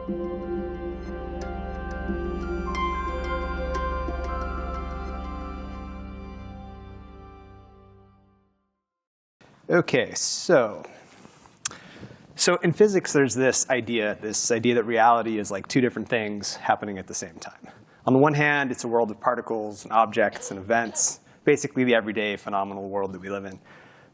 OK, so in physics, there's this idea that reality is like two different things happening at the same time. On the one hand, it's a world of particles and objects and events, basically the everyday phenomenal world that we live in.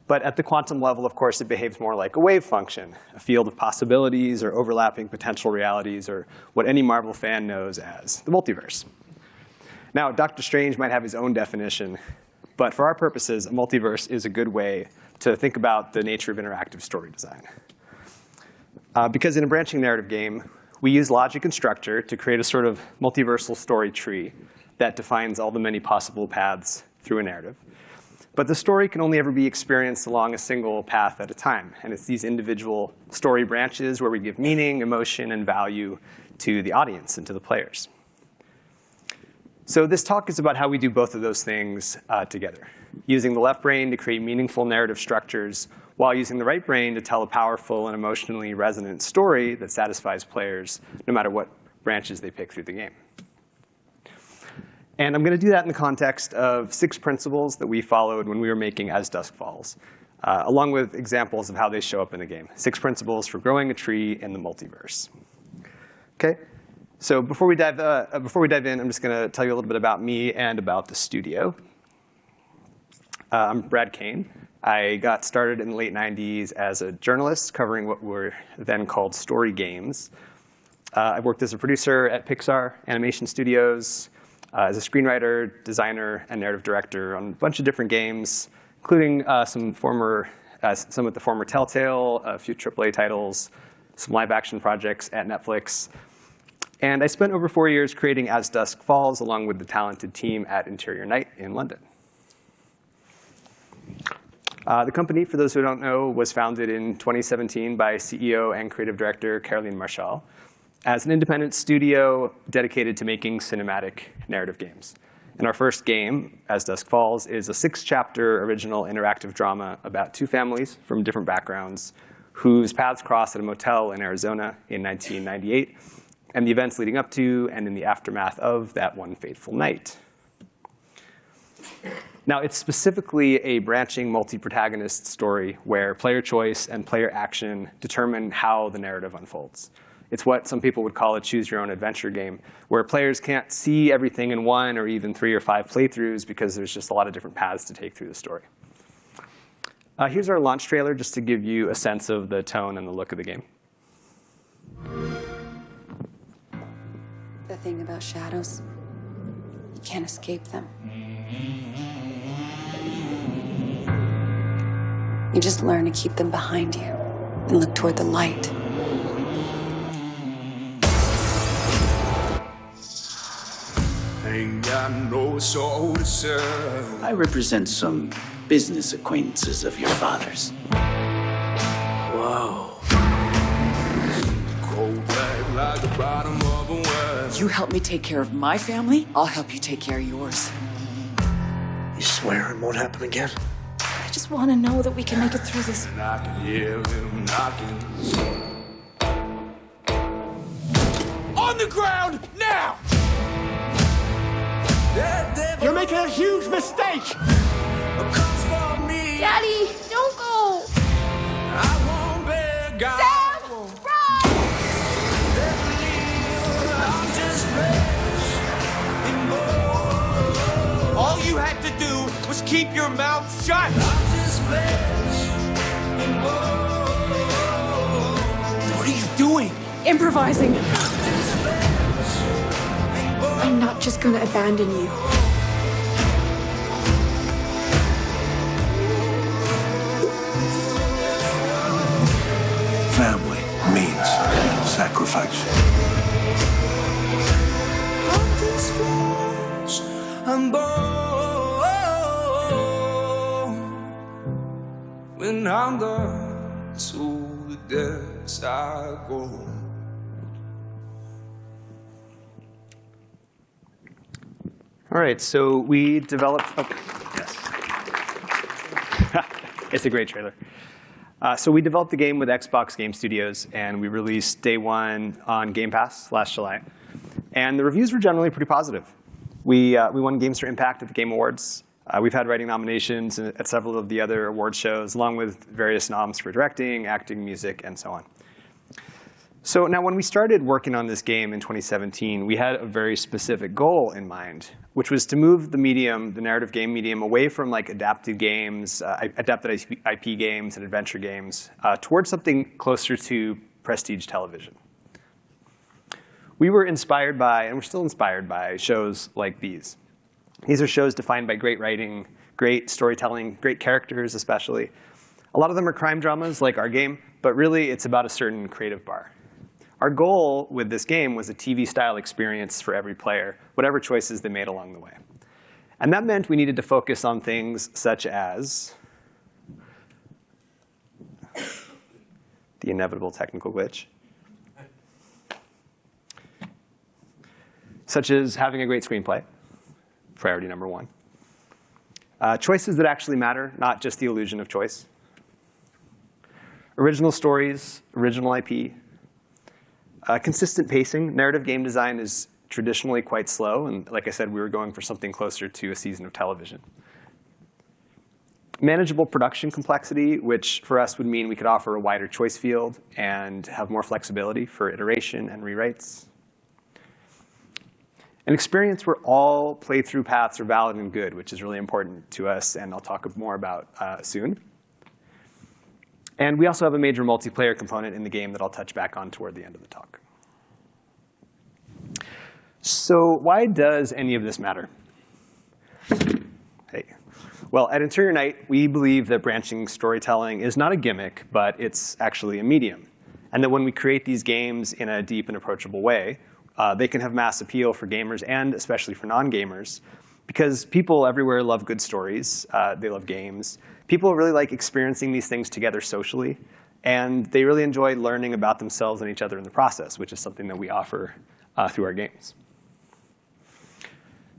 But at the quantum level, of course, it behaves more like a wave function, a field of possibilities or overlapping potential realities, or what any Marvel fan knows as the multiverse. Now, Dr. Strange might have his own definition, but for our purposes, a multiverse is a good way to think about the nature of interactive story design. Because in a branching narrative game, we use logic and structure to create a sort of multiversal story tree that defines all the many possible paths through a narrative. But the story can only ever be experienced along a single path at a time. And it's these individual story branches where we give meaning, emotion, and value to the audience and to the players. So this talk is about how we do both of those things together, using the left brain to create meaningful narrative structures while using the right brain to tell a powerful and emotionally resonant story that satisfies players no matter what branches they pick through the game. And I'm going to do that in the context of 6 principles that we followed when we were making As Dusk Falls, along with examples of how they show up in the game. 6 principles for growing a tree in the multiverse. OK? So before we dive in, I'm just going to tell you a little bit about me and about the studio. I'm Brad Kane. I got started in the late 90s as a journalist covering what were then called story games. I've worked as a producer at Pixar Animation Studios, as a screenwriter, designer, and narrative director on a bunch of different games, including some of the former Telltale, a few AAA titles, some live-action projects at Netflix. And I spent over 4 years creating As Dusk Falls, along with the talented team at Interior Night in London. The company, for those who don't know, was founded in 2017 by CEO and creative director Caroline Marchal as an independent studio dedicated to making cinematic narrative games. And our first game, As Dusk Falls, is a 6-chapter original interactive drama about 2 families from different backgrounds whose paths cross at a motel in Arizona in 1998, and the events leading up to and in the aftermath of that one fateful night. Now, it's specifically a branching multi-protagonist story where player choice and player action determine how the narrative unfolds. It's what some people would call a choose-your-own-adventure game, where players can't see everything in 1 or even 3 or 5 playthroughs because there's just a lot of different paths to take through the story. Here's our launch trailer, just to give you a sense of the tone and the look of the game. The thing about shadows, you can't escape them. You just learn to keep them behind you and look toward the light. Ain't got no soul to sell. I represent some business acquaintances of your father's. Whoa. Cold black like the bottom of a well. You help me take care of my family, I'll help you take care of yours. You swear it won't happen again? I just want to know that we can make it through this. And I can hear him knocking. On the ground, now! You're making a huge mistake! Daddy, don't go! I won't beg God. Dad, run! I'm just flesh and bone. All you had to do was keep your mouth shut! I'm just flesh and bone. What are you doing? Improvising. I'm just flesh and bone. I'm not just gonna abandon you. Family means sacrifice. I'm just flesh and bone. When I'm gone, to the depths I go. All right, so we developed. Oh, yes. It's a great trailer. So we developed the game with Xbox Game Studios, and we released day one on Game Pass last July. And the reviews were generally pretty positive. We won Games for Impact at the Game Awards. We've had writing nominations at several of the other award shows, along with various noms for directing, acting, music, and so on. So now when we started working on this game in 2017, we had a very specific goal in mind, which was to move the medium, the narrative game medium, away from like adapted games, adapted IP games and adventure games, towards something closer to prestige television. We were inspired by, and we're still inspired by, shows like these. These are shows defined by great writing, great storytelling, great characters especially. A lot of them are crime dramas like our game, but really it's about a certain creative bar. Our goal with this game was a TV-style experience for every player, whatever choices they made along the way. And that meant we needed to focus on things such as the inevitable technical glitch, such as having a great screenplay, priority number one. Choices that actually matter, not just the illusion of choice. Original stories, original IP. Consistent pacing. Narrative game design is traditionally quite slow. And like I said, we were going for something closer to a season of television. Manageable production complexity, which for us would mean we could offer a wider choice field and have more flexibility for iteration and rewrites. An experience where all playthrough paths are valid and good, which is really important to us, and I'll talk more about soon. And we also have a major multiplayer component in the game that I'll touch back on toward the end of the talk. So why does any of this matter? Hey. Well, at Interior Night, we believe that branching storytelling is not a gimmick, but it's actually a medium. And that when we create these games in a deep and approachable way, they can have mass appeal for gamers and especially for non-gamers. Because people everywhere love good stories. They love games. People really like experiencing these things together socially. And they really enjoy learning about themselves and each other in the process, which is something that we offer through our games.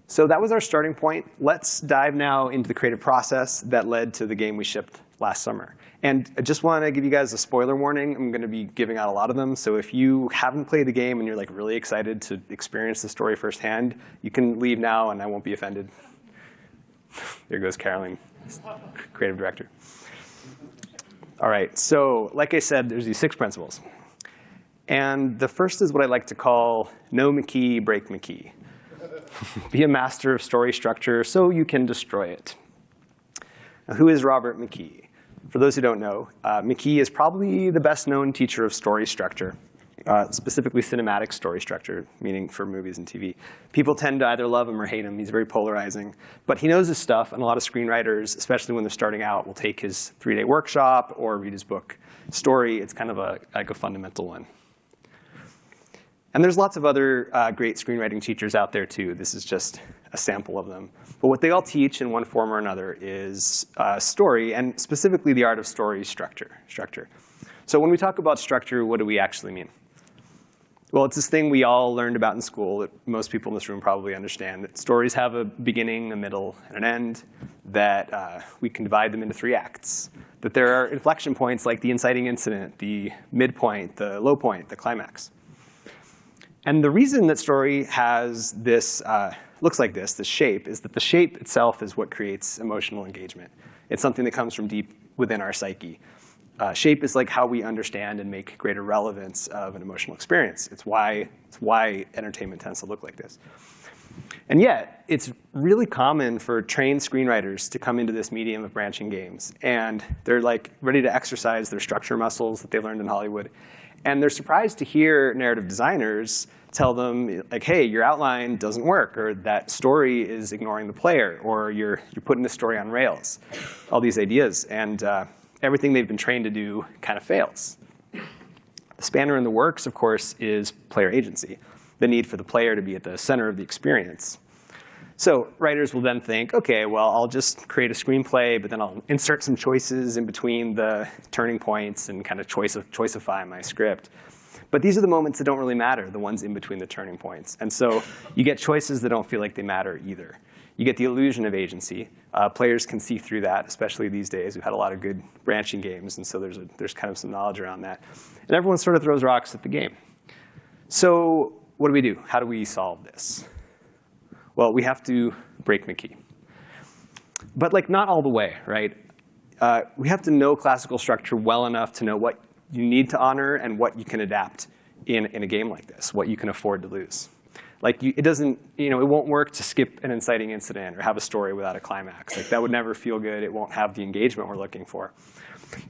So that was our starting point. Let's dive now into the creative process that led to the game we shipped last summer. And I just want to give you guys a spoiler warning. I'm going to be giving out a lot of them. So if you haven't played the game and you're like really excited to experience the story firsthand, you can leave now and I won't be offended. There goes Caroline, creative director. All right, so like I said, there's these 6 principles. And the first is what I like to call know McKee, break McKee. Be a master of story structure so you can destroy it. Now, who is Robert McKee? For those who don't know, McKee is probably the best known teacher of story structure, specifically cinematic story structure, meaning for movies and TV. People tend to either love him or hate him. He's very polarizing. But he knows his stuff, and a lot of screenwriters, especially when they're starting out, will take his 3-day workshop or read his book. Story, it's kind of like a fundamental one. And there's lots of other great screenwriting teachers out there, too. This is just a sample of them. But what they all teach in one form or another is story, and specifically the art of story structure. So when we talk about structure, what do we actually mean? Well, it's this thing we all learned about in school that most people in this room probably understand, that stories have a beginning, a middle, and an end, that we can divide them into 3 acts, that there are inflection points like the inciting incident, the midpoint, the low point, the climax. And the reason that story has this, looks like this shape, is that the shape itself is what creates emotional engagement. It's something that comes from deep within our psyche. Shape is like how we understand and make greater relevance of an emotional experience. It's why entertainment tends to look like this. And yet, it's really common for trained screenwriters to come into this medium of branching games. And they're like ready to exercise their structure muscles that they learned in Hollywood. And they're surprised to hear narrative designers tell them, like, hey, your outline doesn't work, or that story is ignoring the player, or you're putting the story on rails. All these ideas. And everything they've been trained to do kind of fails. The spanner in the works, of course, is player agency, the need for the player to be at the center of the experience. So writers will then think, OK, well, I'll just create a screenplay, but then I'll insert some choices in between the turning points and kind of choiceify my script. But these are the moments that don't really matter, the ones in between the turning points. And so you get choices that don't feel like they matter either. You get the illusion of agency. Players can see through that, especially these days. We've had a lot of good branching games, and so there's kind of some knowledge around that. And everyone sort of throws rocks at the game. So what do we do? How do we solve this? Well, we have to break McKee. But like not all the way, right? We have to know classical structure well enough to know what you need to honor and what you can adapt in a game like this, what you can afford to lose. Like it doesn't, it won't work to skip an inciting incident or have a story without a climax. Like that would never feel good. It won't have the engagement we're looking for.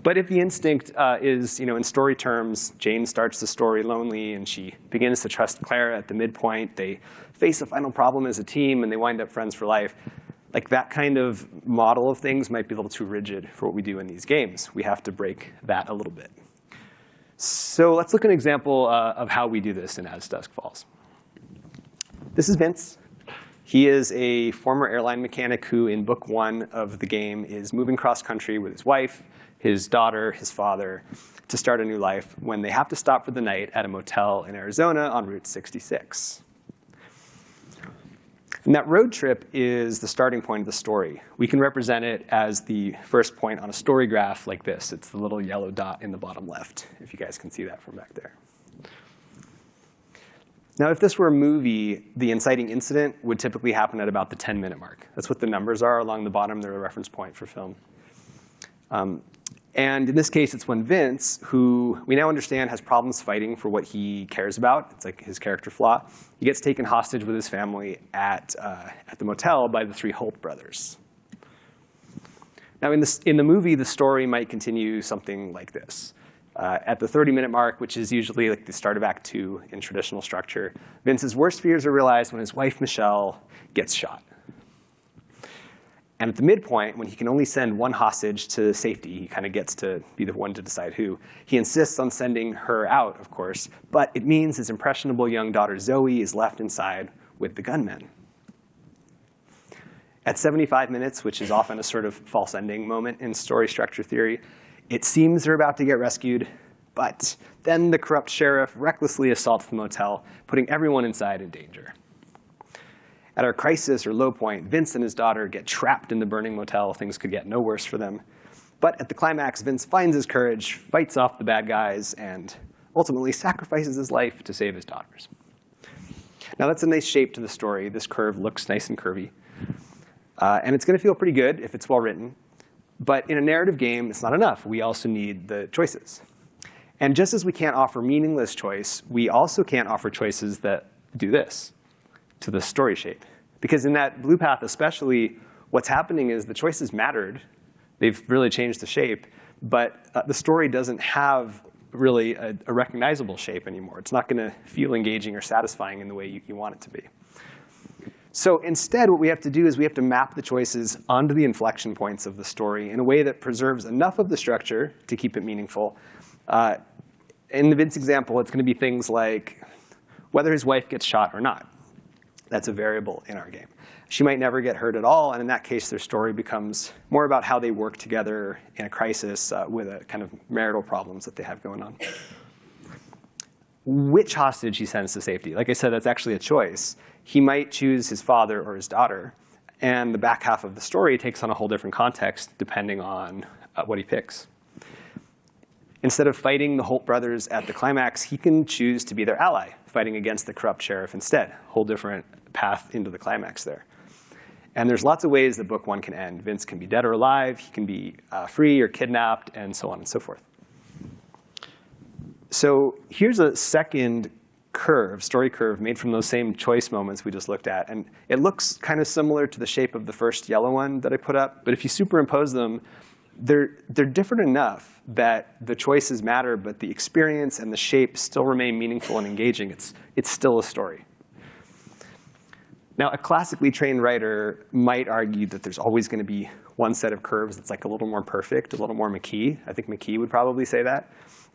But if the instinct is, in story terms, Jane starts the story lonely and she begins to trust Clara at the midpoint. They face a final problem as a team and they wind up friends for life. Like that kind of model of things might be a little too rigid for what we do in these games. We have to break that a little bit. So let's look at an example of how we do this in As Dusk Falls. This is Vince. He is a former airline mechanic who, in book 1 of the game, is moving cross-country with his wife, his daughter, his father, to start a new life when they have to stop for the night at a motel in Arizona on Route 66. And that road trip is the starting point of the story. We can represent it as the first point on a story graph like this. It's the little yellow dot in the bottom left, if you guys can see that from back there. Now, if this were a movie, the inciting incident would typically happen at about the 10-minute mark. That's what the numbers are along the bottom. They're a reference point for film. And in this case, it's when Vince, who we now understand has problems fighting for what he cares about, it's like his character flaw, he gets taken hostage with his family at the motel by the 3 Holt brothers. Now, in the movie, the story might continue something like this. At the 30-minute mark, which is usually like the start of Act 2 in traditional structure, Vince's worst fears are realized when his wife, Michelle, gets shot. And at the midpoint, when he can only send one hostage to safety, he kind of gets to be the one to decide who. He insists on sending her out, of course, but it means his impressionable young daughter Zoe is left inside with the gunmen. At 75 minutes, which is often a sort of false ending moment in story structure theory, it seems they're about to get rescued, but then the corrupt sheriff recklessly assaults the motel, putting everyone inside in danger. At our crisis or low point, Vince and his daughter get trapped in the burning motel. Things could get no worse for them. But at the climax, Vince finds his courage, fights off the bad guys, and ultimately sacrifices his life to save his daughters. Now, that's a nice shape to the story. This curve looks nice and curvy. And it's going to feel pretty good if it's well written. But in a narrative game, it's not enough. We also need the choices. And just as we can't offer meaningless choice, we also can't offer choices that do this to the story shape. Because in that blue path especially, what's happening is the choices mattered. They've really changed the shape. But the story doesn't have really a recognizable shape anymore. It's not going to feel engaging or satisfying in the way you want it to be. So instead, what we have to do is we have to map the choices onto the inflection points of the story in a way that preserves enough of the structure to keep it meaningful. In the Vince example, it's going to be things like whether his wife gets shot or not. That's a variable in our game. She might never get hurt at all, and in that case, their story becomes more about how they work together in a crisis with a kind of marital problems that they have going on. Which hostage he sends to safety, like I said, that's actually a choice. He might choose his father or his daughter, and the back half of the story takes on a whole different context depending on what he picks. Instead of fighting the Holt brothers at the climax, he can choose to be their ally, fighting against the corrupt sheriff instead. Whole different path into the climax there. And there's lots of ways that book 1 can end. Vince can be dead or alive. He can be free or kidnapped, and so on and so forth. So here's a second curve, story curve, made from those same choice moments we just looked at. And it looks kind of similar to the shape of the first yellow one that I put up. But if you superimpose them, they're different enough that the choices matter, but the experience and the shape still remain meaningful and engaging. It's still a story. Now, a classically trained writer might argue that there's always going to be one set of curves that's like a little more perfect, a little more McKee. I think McKee would probably say that.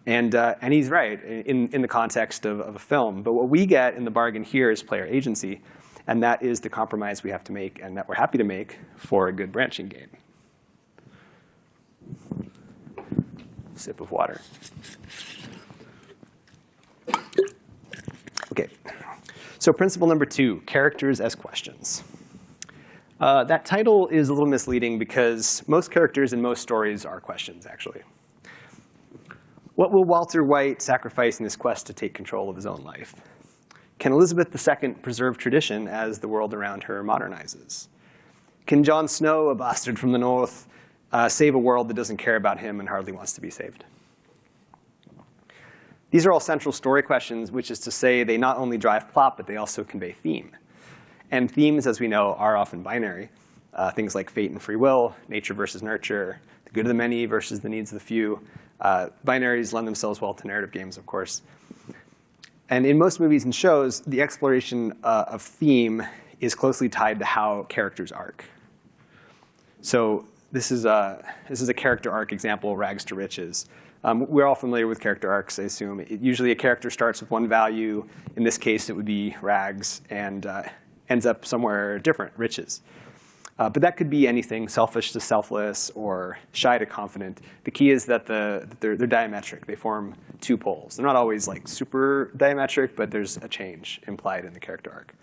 And he's right in the context of a film. But what we get in the bargain here is player agency. And that is the compromise we have to make and that we're happy to make for a good branching game. Sip of water. OK. So principle number 2, characters as questions. That title is a little misleading because most characters in most stories are questions, actually. What will Walter White sacrifice in his quest to take control of his own life? Can Elizabeth II preserve tradition as the world around her modernizes? Can Jon Snow, a bastard from the north, save a world that doesn't care about him and hardly wants to be saved? These are all central story questions, which is to say they not only drive plot, but they also convey theme. And themes, as we know, are often binary. Things like fate and free will, nature versus nurture, the good of the many versus the needs of the few. Binaries lend themselves well to narrative games, of course. And in most movies and shows, the exploration of theme is closely tied to how characters arc. So this is a character arc example, rags to riches. We're all familiar with character arcs, I assume. Usually a character starts with one value. In this case, it would be rags, and ends up somewhere different, riches. But that could be anything, selfish to selfless or shy to confident. The key is that they're diametric. They form two poles. They're not always like super diametric, but there's a change implied in the character arc.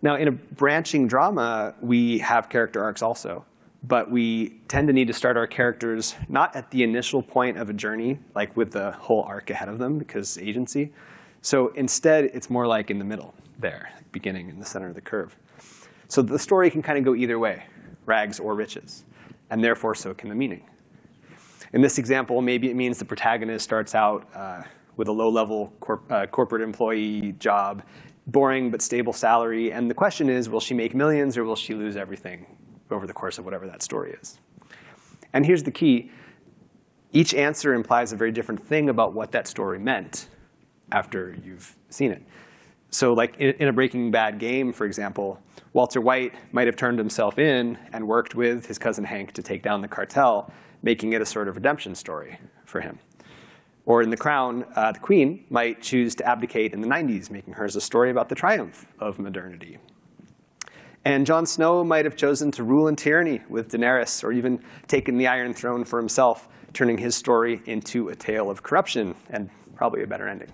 Now, in a branching drama, we have character arcs also. But we tend to need to start our characters not at the initial point of a journey, like with the whole arc ahead of them, because agency. So instead, it's more like in the middle there, beginning in the center of the curve. So the story can kind of go either way, rags or riches. And therefore, so can the meaning. In this example, maybe it means the protagonist starts out with a low-level corporate employee job, boring but stable salary. And the question is, will she make millions or will she lose everything over the course of whatever that story is? And here's the key. Each answer implies a very different thing about what that story meant after you've seen it. So like in a Breaking Bad game, for example, Walter White might have turned himself in and worked with his cousin Hank to take down the cartel, making it a sort of redemption story for him. Or in The Crown, the Queen might choose to abdicate in the 90s, making hers a story about the triumph of modernity. And Jon Snow might have chosen to rule in tyranny with Daenerys, or even taken the Iron Throne for himself, turning his story into a tale of corruption, and probably a better ending.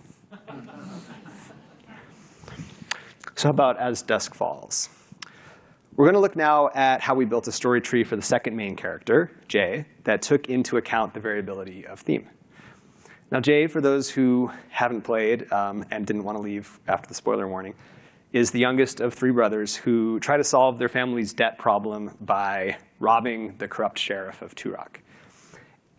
So how about As Dusk Falls? We're going to look now at how we built a story tree for the second main character, Jay, that took into account the variability of theme. Now Jay, for those who haven't played and didn't want to leave after the spoiler warning, is the youngest of three brothers who try to solve their family's debt problem by robbing the corrupt sheriff of Turok.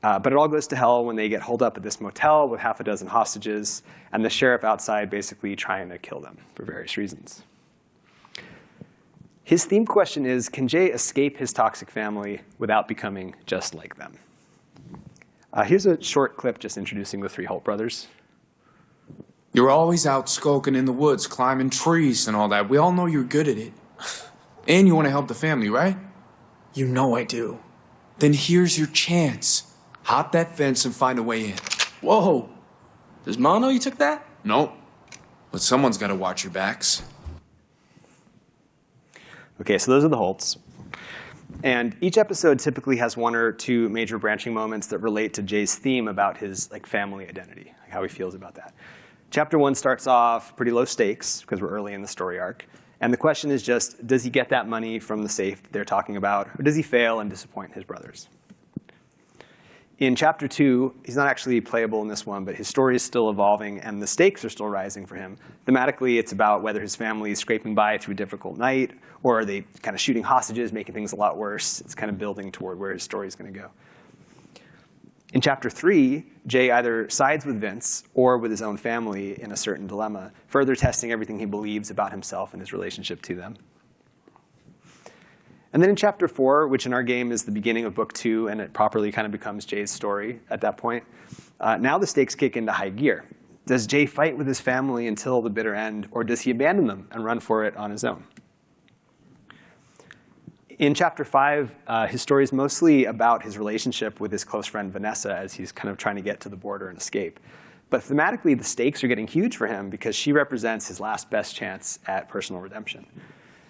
But it all goes to hell when they get holed up at this motel with half a dozen hostages, and the sheriff outside basically trying to kill them for various reasons. His theme question is, can Jay escape his toxic family without becoming just like them? Here's a short clip just introducing the three Holt brothers. You're always out skulking in the woods, climbing trees and all that. We all know you're good at it. And you want to help the family, right? You know I do. Then here's your chance. Hop that fence and find a way in. Whoa. Does Mom know you took that? Nope. But someone's got to watch your backs. OK, so those are the Holts. And each episode typically has one or two major branching moments that relate to Jay's theme about his family identity, like how he feels about that. Chapter 1 starts off pretty low stakes, because we're early in the story arc. And the question is just, does he get that money from the safe that they're talking about, or does he fail and disappoint his brothers? In Chapter 2, he's not actually playable in this one, but his story is still evolving, and the stakes are still rising for him. Thematically, it's about whether his family is scraping by through a difficult night, or are they kind of shooting hostages, making things a lot worse. It's kind of building toward where his story is going to go. In Chapter 3, Jay either sides with Vince or with his own family in a certain dilemma, further testing everything he believes about himself and his relationship to them. And then in Chapter 4, which in our game is the beginning of Book 2, and it properly kind of becomes Jay's story at that point, now the stakes kick into high gear. Does Jay fight with his family until the bitter end, or does he abandon them and run for it on his own? In Chapter 5, his story is mostly about his relationship with his close friend Vanessa as he's kind of trying to get to the border and escape. But thematically, the stakes are getting huge for him because she represents his last best chance at personal redemption.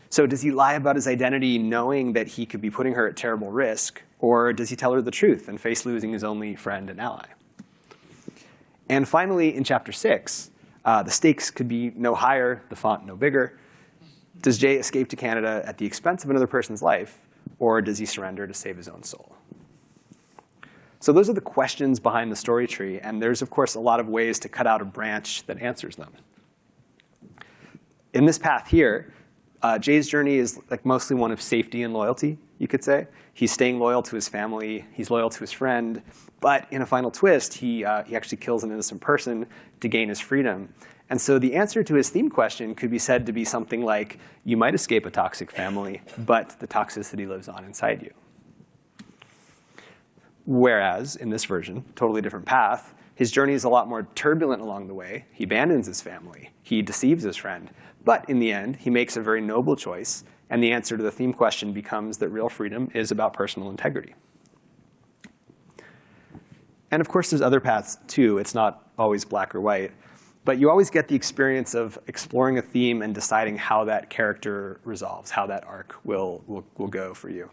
So does he lie about his identity knowing that he could be putting her at terrible risk, or does he tell her the truth and face losing his only friend and ally? And finally, in Chapter 6, the stakes could be no higher, the font no bigger. Does Jay escape to Canada at the expense of another person's life, or does he surrender to save his own soul? So those are the questions behind the story tree, and there's, of course, a lot of ways to cut out a branch that answers them. In this path here, Jay's journey is like mostly one of safety and loyalty, you could say. He's staying loyal to his family, he's loyal to his friend, but in a final twist, he actually kills an innocent person to gain his freedom. And so the answer to his theme question could be said to be something like, you might escape a toxic family, but the toxicity lives on inside you. Whereas, in this version, totally different path, his journey is a lot more turbulent along the way. He abandons his family. He deceives his friend. But in the end, he makes a very noble choice. And the answer to the theme question becomes that real freedom is about personal integrity. And of course, there's other paths, too. It's not always black or white. But you always get the experience of exploring a theme and deciding how that character resolves, how that arc will go for you.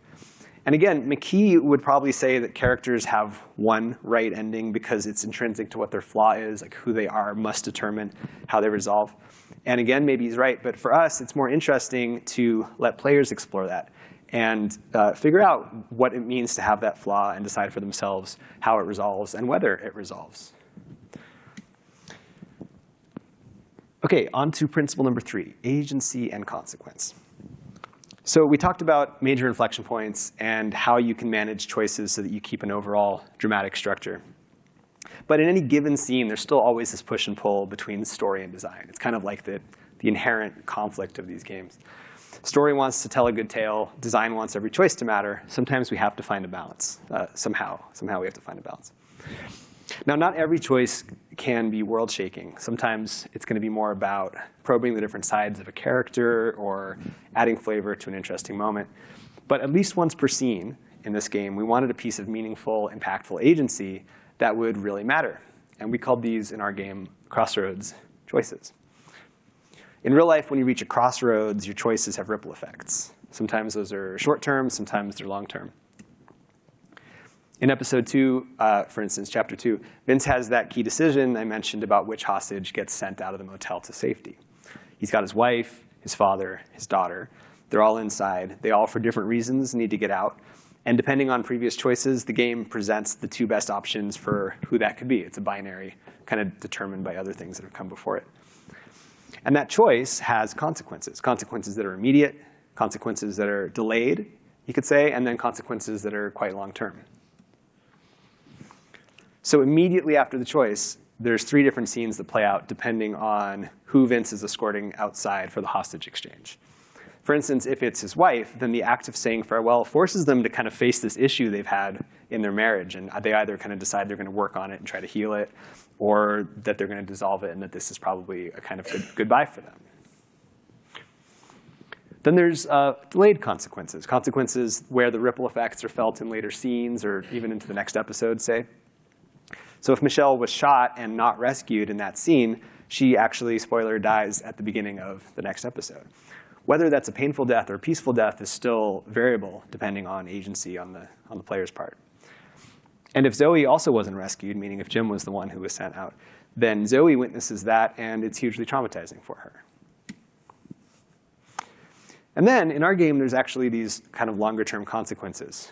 And again, McKee would probably say that characters have one right ending because it's intrinsic to what their flaw is, like who they are must determine how they resolve. And again, maybe he's right. But for us, it's more interesting to let players explore that and figure out what it means to have that flaw and decide for themselves how it resolves and whether it resolves. OK, on to principle number 3, agency and consequence. So we talked about major inflection points and how you can manage choices so that you keep an overall dramatic structure. But in any given scene, there's still always this push and pull between story and design. It's kind of like the inherent conflict of these games. Story wants to tell a good tale. Design wants every choice to matter. Sometimes we have to find a balance. Somehow we have to find a balance. Now, not every choice can be world-shaking. Sometimes it's going to be more about probing the different sides of a character or adding flavor to an interesting moment. But at least once per scene in this game, we wanted a piece of meaningful, impactful agency that would really matter. And we called these in our game crossroads choices. In real life, when you reach a crossroads, your choices have ripple effects. Sometimes those are short-term, sometimes they're long-term. In episode 2, for instance, chapter 2, Vince has that key decision I mentioned about which hostage gets sent out of the motel to safety. He's got his wife, his father, his daughter. They're all inside. They all, for different reasons, need to get out. And depending on previous choices, the game presents the 2 best options for who that could be. It's a binary, kind of determined by other things that have come before it. And that choice has consequences. Consequences that are immediate, consequences that are delayed, you could say, and then consequences that are quite long-term. So immediately after the choice, there's 3 different scenes that play out depending on who Vince is escorting outside for the hostage exchange. For instance, if it's his wife, then the act of saying farewell forces them to kind of face this issue they've had in their marriage. And they either kind of decide they're going to work on it and try to heal it, or that they're going to dissolve it and that this is probably a kind of goodbye for them. Then there's delayed consequences, consequences where the ripple effects are felt in later scenes or even into the next episode, say. So if Michelle was shot and not rescued in that scene, she actually, spoiler, dies at the beginning of the next episode. Whether that's a painful death or a peaceful death is still variable depending on agency on the player's part. And if Zoe also wasn't rescued, meaning if Jim was the one who was sent out, then Zoe witnesses that, and it's hugely traumatizing for her. And then in our game, there's actually these kind of longer-term consequences.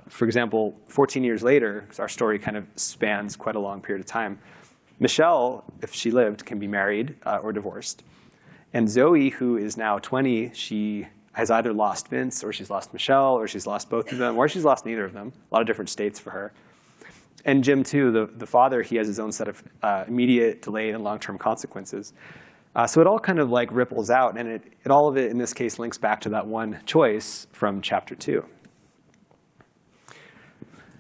For example, 14 years later, because our story kind of spans quite a long period of time, Michelle, if she lived, can be married or divorced. And Zoe, who is now 20, she has either lost Vince, or she's lost Michelle, or she's lost both of them, or she's lost neither of them. A lot of different states for her. And Jim, too, the father, he has his own set of immediate, delayed, and long-term consequences. So it all kind of like ripples out, and all of it, in this case, links back to that one choice from chapter 2.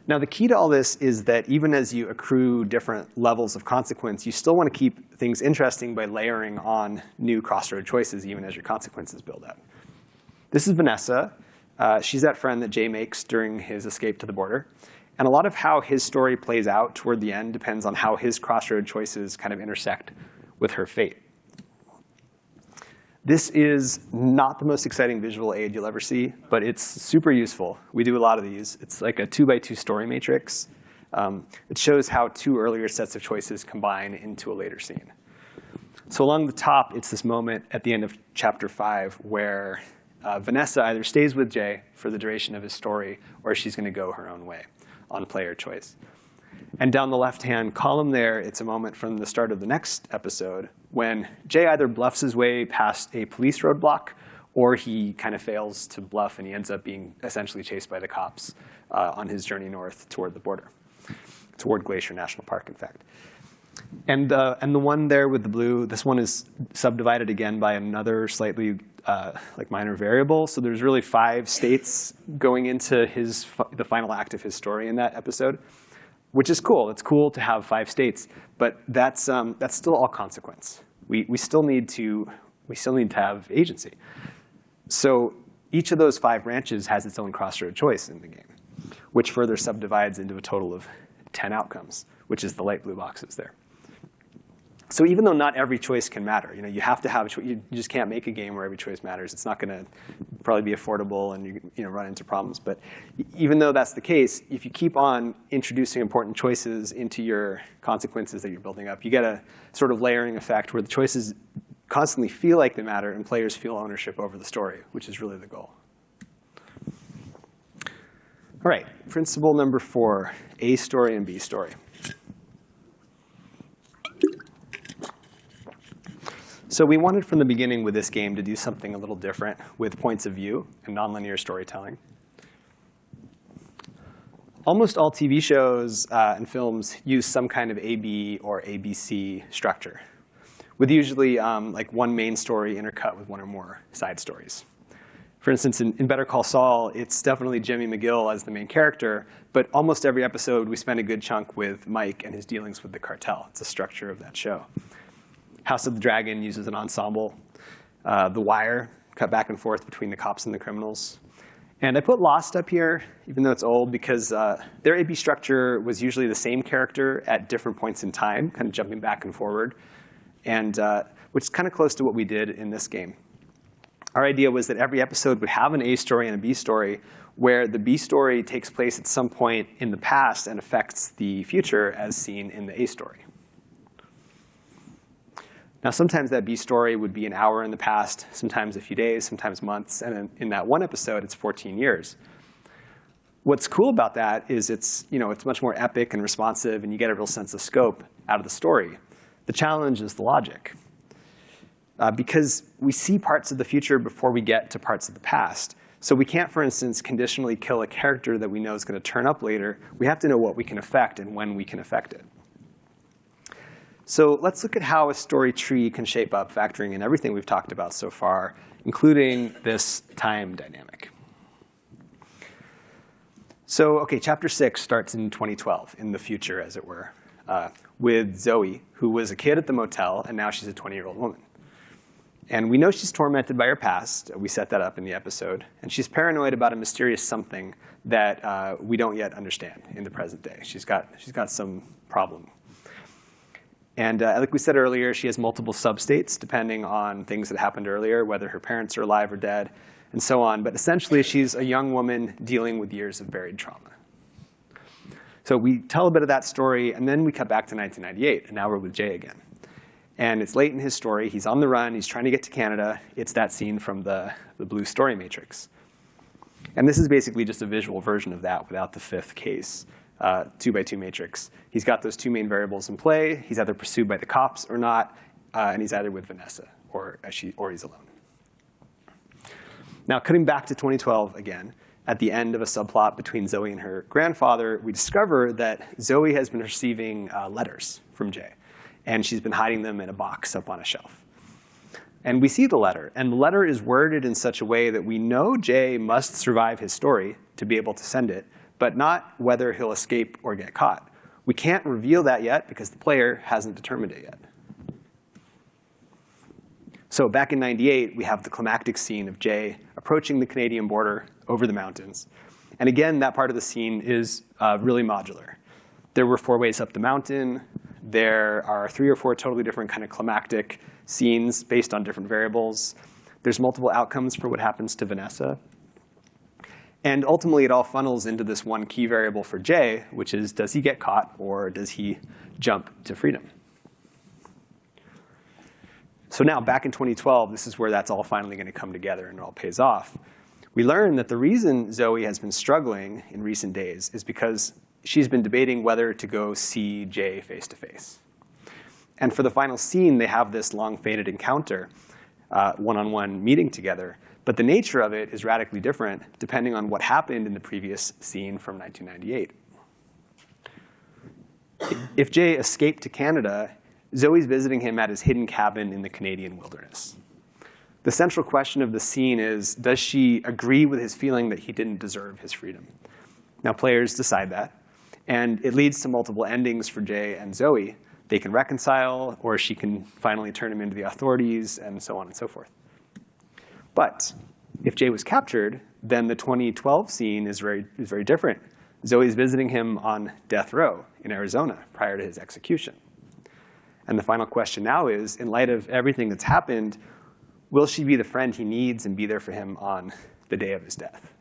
Now, the key to all this is that even as you accrue different levels of consequence, you still want to keep things interesting by layering on new crossroad choices, even as your consequences build up. This is Vanessa. She's that friend that Jay makes during his escape to the border. And a lot of how his story plays out toward the end depends on how his crossroad choices kind of intersect with her fate. This is not the most exciting visual aid you'll ever see, but it's super useful. We do a lot of these. It's like a 2x2 story matrix. It shows how 2 earlier sets of choices combine into a later scene. So along the top, it's this moment at the end of chapter 5 where Vanessa either stays with Jay for the duration of his story, or she's going to go her own way on player choice. And down the left-hand column there, it's a moment from the start of the next episode when Jay either bluffs his way past a police roadblock, or he kind of fails to bluff and he ends up being essentially chased by the cops on his journey north toward the border, toward Glacier National Park, in fact. And the one there with the blue, this one is subdivided again by another slightly like minor variable. So there's really 5 states going into the final act of his story in that episode, which is cool. It's cool to have 5 states, but that's still all consequence. We still need to have agency. So each of those 5 branches has its own crossroad choice in the game, which further subdivides into a total of 10 outcomes, which is the light blue boxes there. So even though not every choice can matter, you have to have a choice. You just can't make a game where every choice matters. It's not going to probably be affordable, and you run into problems. But even though that's the case, if you keep on introducing important choices into your consequences that you're building up, you get a sort of layering effect where the choices constantly feel like they matter, and players feel ownership over the story, which is really the goal. All right, principle number 4, A story and B story. So we wanted from the beginning with this game to do something a little different with points of view and nonlinear storytelling. Almost all TV shows and films use some kind of AB or ABC structure, with usually like one main story intercut with one or more side stories. For instance, in Better Call Saul, it's definitely Jimmy McGill as the main character, but almost every episode we spend a good chunk with Mike and his dealings with the cartel. It's the structure of that show. House of the Dragon uses an ensemble. The Wire cut back and forth between the cops and the criminals. And I put Lost up here, even though it's old, because their AB structure was usually the same character at different points in time, kind of jumping back and forward, and which is kind of close to what we did in this game. Our idea was that every episode would have an A story and a B story, where the B story takes place at some point in the past and affects the future as seen in the A story. Now, sometimes that B story would be an hour in the past, sometimes a few days, sometimes months, and in that one episode, it's 14 years. What's cool about that is it's much more epic and responsive, and you get a real sense of scope out of the story. The challenge is the logic. Because we see parts of the future before we get to parts of the past. So we can't, for instance, conditionally kill a character that we know is going to turn up later. We have to know what we can affect and when we can affect it. So let's look at how a story tree can shape up, factoring in everything we've talked about so far, including this time dynamic. So OK, chapter 6 starts in 2012, in the future, as it were, with Zoe, who was a kid at the motel, and now she's a 20-year-old woman. And we know she's tormented by her past. We set that up in the episode. And she's paranoid about a mysterious something that we don't yet understand in the present day. She's got some problem. And like we said earlier, she has multiple substates depending on things that happened earlier, whether her parents are alive or dead, and so on. But essentially, she's a young woman dealing with years of buried trauma. So we tell a bit of that story, and then we cut back to 1998, and now we're with Jay again. And it's late in his story. He's on the run. He's trying to get to Canada. It's that scene from the blue story matrix. And this is basically just a visual version of that without the 5th case. 2x2 matrix. He's got those 2 main variables in play. He's either pursued by the cops or not, and he's either with Vanessa or he's alone. Now, cutting back to 2012 again, at the end of a subplot between Zoe and her grandfather, we discover that Zoe has been receiving letters from Jay, and she's been hiding them in a box up on a shelf. And we see the letter, and the letter is worded in such a way that we know Jay must survive his story to be able to send it, but not whether he'll escape or get caught. We can't reveal that yet because the player hasn't determined it yet. So back in '98, we have the climactic scene of Jay approaching the Canadian border over the mountains. And again, that part of the scene is really modular. There were 4 ways up the mountain. There are 3 or 4 totally different kind of climactic scenes based on different variables. There's multiple outcomes for what happens to Vanessa. And ultimately, it all funnels into this one key variable for Jay, which is, does he get caught or does he jump to freedom? So now, back in 2012, this is where that's all finally going to come together and it all pays off. We learn that the reason Zoe has been struggling in recent days is because she's been debating whether to go see Jay face to face. And for the final scene, they have this long-fated encounter, one-on-one meeting together. But the nature of it is radically different depending on what happened in the previous scene from 1998. If Jay escaped to Canada, Zoe's visiting him at his hidden cabin in the Canadian wilderness. The central question of the scene is, does she agree with his feeling that he didn't deserve his freedom? Now, players decide that. And it leads to multiple endings for Jay and Zoe. They can reconcile, or she can finally turn him into the authorities, and so on and so forth. But if Jay was captured, then the 2012 scene is very different. Zoe's visiting him on death row in Arizona prior to his execution. And the final question now is, in light of everything that's happened, will she be the friend he needs and be there for him on the day of his death?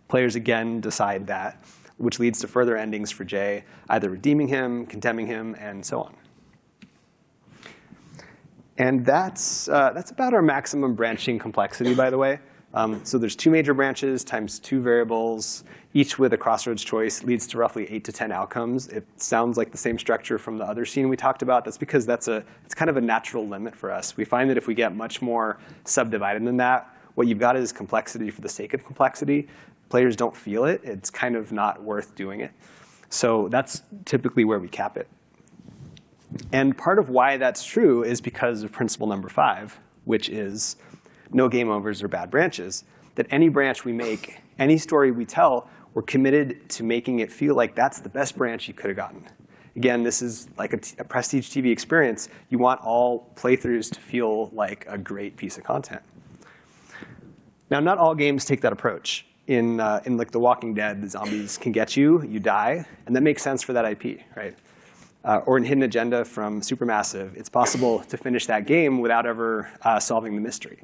Players again decide that, which leads to further endings for Jay, either redeeming him, condemning him, and so on. And that's about our maximum branching complexity, by the way. So there's 2 major branches times 2 variables, each with a crossroads choice, leads to roughly 8 to 10 outcomes. It sounds like the same structure from the other scene we talked about. That's because it's kind of a natural limit for us. We find that if we get much more subdivided than that, what you've got is complexity for the sake of complexity. Players don't feel it. It's kind of not worth doing it. So that's typically where we cap it. And part of why that's true is because of principle number 5, which is no game overs or bad branches. That any branch we make, any story we tell, we're committed to making it feel like that's the best branch you could have gotten. Again, this is like a prestige TV experience. You want all playthroughs to feel like a great piece of content. Now, not all games take that approach. In like The Walking Dead, the zombies can get you, you die, and that makes sense for that IP, right? Or in Hidden Agenda from Supermassive, it's possible to finish that game without ever solving the mystery.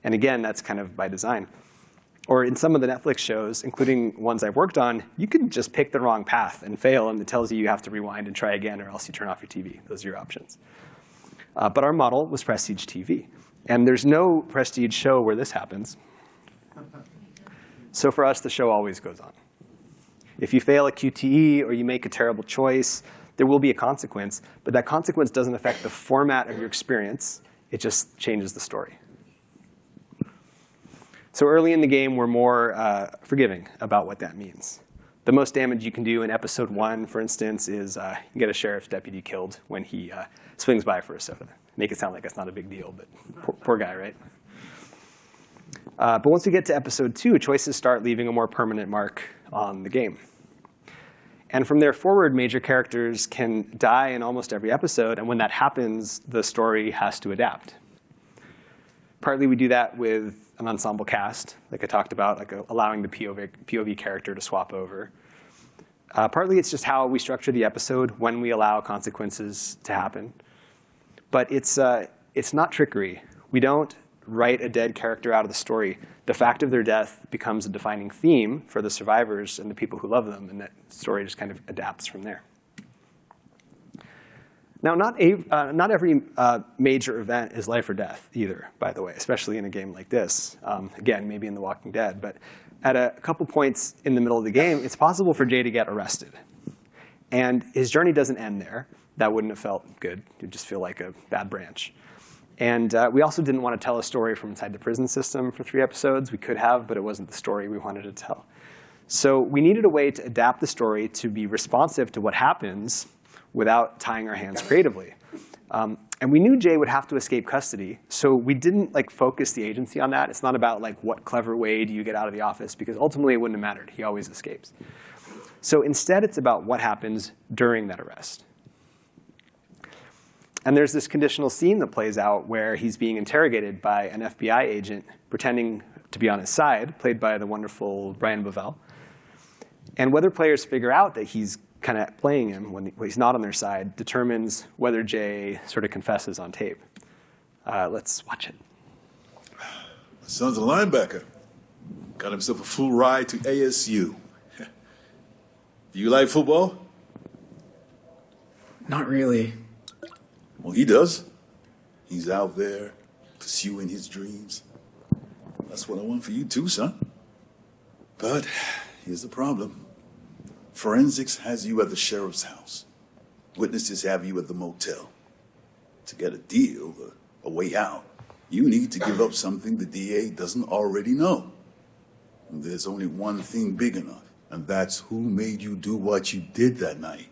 And again, that's kind of by design. Or in some of the Netflix shows, including ones I've worked on, you can just pick the wrong path and fail, and it tells you have to rewind and try again, or else you turn off your TV. Those are your options. But our model was Prestige TV. And there's no Prestige show where this happens. So for us, the show always goes on. If you fail a QTE or you make a terrible choice, there will be a consequence. But that consequence doesn't affect the format of your experience. It just changes the story. So early in the game, we're more forgiving about what that means. The most damage you can do in episode 1, for instance, is you get a sheriff's deputy killed when he swings by for a soda. Make it sound like that's not a big deal, but poor guy, right? But once we get to episode 2, choices start leaving a more permanent mark on the game. And from there forward, major characters can die in almost every episode. And when that happens, the story has to adapt. Partly we do that with an ensemble cast, like I talked about, like allowing the POV character to swap over. Partly it's just how we structure the episode when we allow consequences to happen. But it's not trickery. We don't write a dead character out of the story. The fact of their death becomes a defining theme for the survivors and the people who love them, and that story just kind of adapts from there. Now, not every major event is life or death either, by the way, especially in a game like this. Again, maybe in The Walking Dead. But at a couple points in the middle of the game, it's possible for Jay to get arrested. And his journey doesn't end there. That wouldn't have felt good. It would just feel like a bad branch. And we also didn't want to tell a story from inside the prison system for 3 episodes. We could have, but it wasn't the story we wanted to tell. So we needed a way to adapt the story to be responsive to what happens without tying our hands creatively. And we knew Jay would have to escape custody, so we didn't focus the agency on that. It's not about what clever way do you get out of the office, because ultimately it wouldn't have mattered. He always escapes. So instead, it's about what happens during that arrest. And there's this conditional scene that plays out where he's being interrogated by an FBI agent pretending to be on his side, played by the wonderful Brian Bovell. And whether players figure out that he's kind of playing him when he's not on their side determines whether Jay sort of confesses on tape. Let's watch it. My son's a linebacker. Got himself a full ride to ASU. Do you like football? Not really. Well, he does. He's out there pursuing his dreams. That's what I want for you too, son. But here's the problem. Forensics has you at the sheriff's house. Witnesses have you at the motel. To get a deal, a way out, you need to give up something the DA doesn't already know. And there's only one thing big enough, and that's who made you do what you did that night.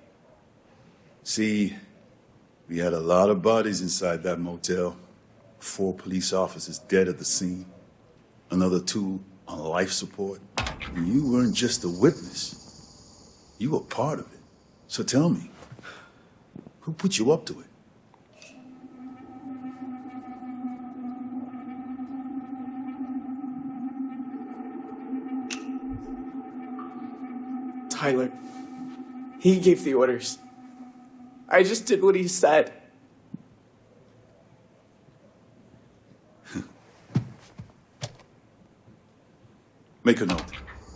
See, we had a lot of bodies inside that motel. 4 police officers dead at the scene. Another 2 on life support. And you weren't just a witness. You were part of it. So tell me, who put you up to it? Tyler. He gave the orders. I just did what he said. Make a note.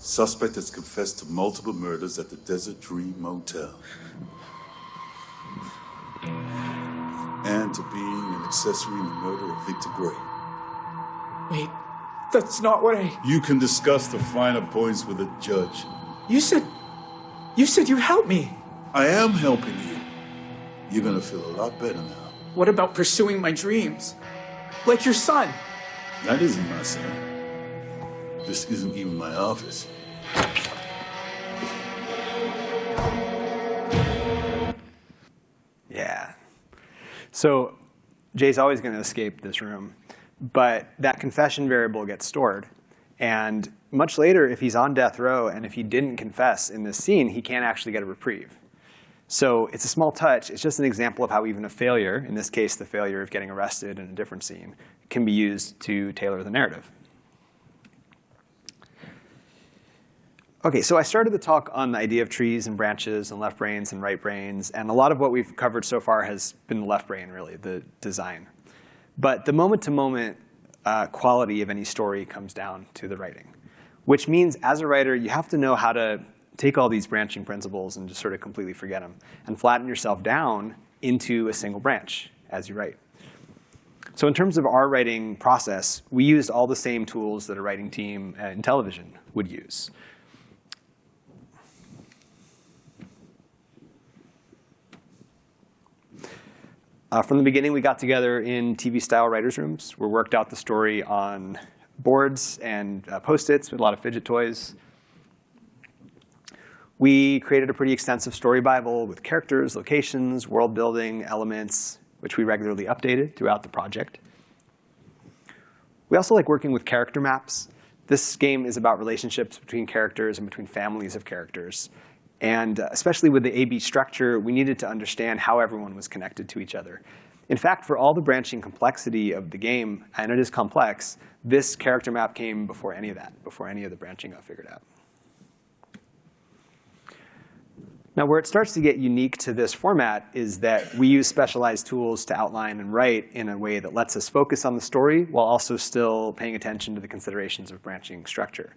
Suspect has confessed to multiple murders at the Desert Dream Motel. And to being an accessory in the murder of Victor Gray. Wait, that's not what I... You can discuss the finer points with a judge. You said you'd help me. I am helping you. You're gonna feel a lot better now. What about pursuing my dreams? Like your son. That isn't my son. This isn't even my office. Yeah. So Jay's always going to escape this room, but that confession variable gets stored. And much later, if he's on death row and if he didn't confess in this scene, he can't actually get a reprieve. So it's a small touch. It's just an example of how even a failure, in this case the failure of getting arrested in a different scene, can be used to tailor the narrative. OK, so I started the talk on the idea of trees and branches and left brains and right brains. And a lot of what we've covered so far has been the left brain, really, the design. But the moment-to-moment quality of any story comes down to the writing, which means as a writer, you have to know how to take all these branching principles and just sort of completely forget them and flatten yourself down into a single branch as you write. So in terms of our writing process, we used all the same tools that a writing team in television would use. From the beginning, we got together in TV-style writers' rooms. We worked out the story on boards and Post-its with a lot of fidget toys. We created a pretty extensive story Bible with characters, locations, world building, elements, which we regularly updated throughout the project. We also like working with character maps. This game is about relationships between characters and between families of characters. And especially with the A-B structure, we needed to understand how everyone was connected to each other. In fact, for all the branching complexity of the game, and it is complex, this character map came before any of that, before any of the branching got figured out. Now, where it starts to get unique to this format is that we use specialized tools to outline and write in a way that lets us focus on the story while also still paying attention to the considerations of branching structure.